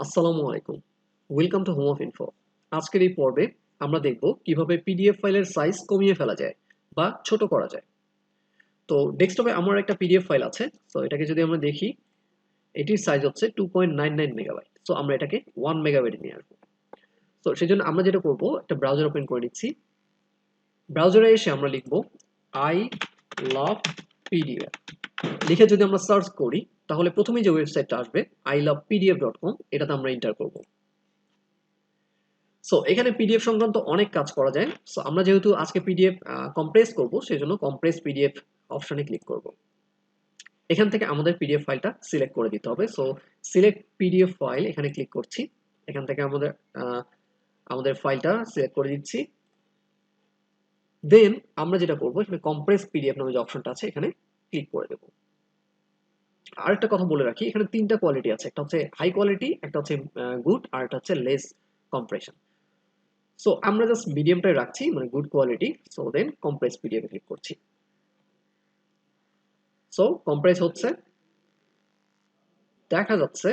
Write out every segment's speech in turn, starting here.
আসসালামু আলাইকুম। Welcome to home of info. আজকের এই পর্বে আমরা দেখব কিভাবে পিডিএফ ফাইলের সাইজ কমিয়ে ফেলা যায় বা ছোট করা যায়। তো ডেস্কটপে আমার একটা পিডিএফ ফাইল আছে। সো এটাকে যদি আমরা দেখি, এটির সাইজ হচ্ছে 2.99 মেগাবাইট। সো আমরা এটাকে 1 মেগাবাইটে নিয়ে আসবো। তো সেজন্য আমরা যেটা করব, একটা ব্রাউজার ওপেন করে নিচ্ছি। ব্রাউজারে এসে আমরা লিখব আই লাভ পিডিএফ। লিখে যদি আমরা সার্চ করি, তাহলে প্রথমেই যে ওয়েবসাইটটা আসবে ilovepdf.com, এটাতে আমরা এন্টার করব। সো এখানে পিডিএফ সংক্রান্ত অনেক কাজ করা যায়। সো আমরা যেহেতু আজকে পিডিএফ কম্প্রেস করব, সেজন্য কম্প্রেস পিডিএফ অপশনে ক্লিক করব। এখান থেকে আমাদের পিডিএফ ফাইলটা সিলেক্ট করে দিতে হবে। সো সিলেক্ট পিডিএফ ফাইল, এখানে ক্লিক করছি। এখান থেকে আমাদের ফাইলটা সিলেক্ট করে দিচ্ছি। দেন আমরা যেটা করব, এখানে কম্প্রেস পিডিএফ নামে যে অপশনটা আছে, এখানে ক্লিক করে দেব। আরেকটা কথা বলে রাখি, এখানে তিনটা কোয়ালিটি আছে। একটা হচ্ছে হাই কোয়ালিটি, একটা হচ্ছে গুড, আর একটা হচ্ছে লেস কম্প্রেশন। সো আমরা জাস্ট মিডিয়ামটাই রাখছি, মানে good quality. So then compress PDF click করছি। সো কম্প্রেস হচ্ছে, দেখা যাচ্ছে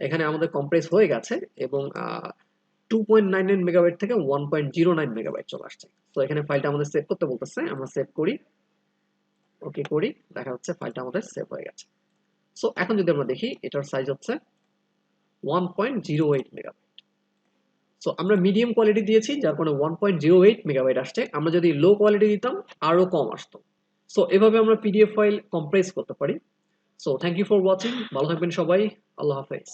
এখানে আমাদের কম্প্রেস হয়ে গেছে এবং 2.99 মেগাবাইট থেকে 1.09 মেগাবাইট চলে আসছে। তো এখানে ফাইলটা আমাদের সেভ করতে বলতেছে, আমরা সেভ করি, ওকে করি, দেখা যাচ্ছে ফাইলটা আমাদের সেভ হয়ে গেছে। সো এখন যদি আমরা দেখি, এটার সাইজ হচ্ছে 1.08 মেগাবাইট। সো আমরা মিডিয়াম কোয়ালিটি দিয়েছি, যার কারণে 1.08 মেগাবাইট আসছে। আমরা যদি লো কোয়ালিটি দিতাম, আরো কম আসতো। সো এভাবে আমরা পিডিএফ ফাইল কম্প্রেস করতে পারি। So thank you for watching. ভালো থাকবেন সবাই। আল্লাহ হাফেজ।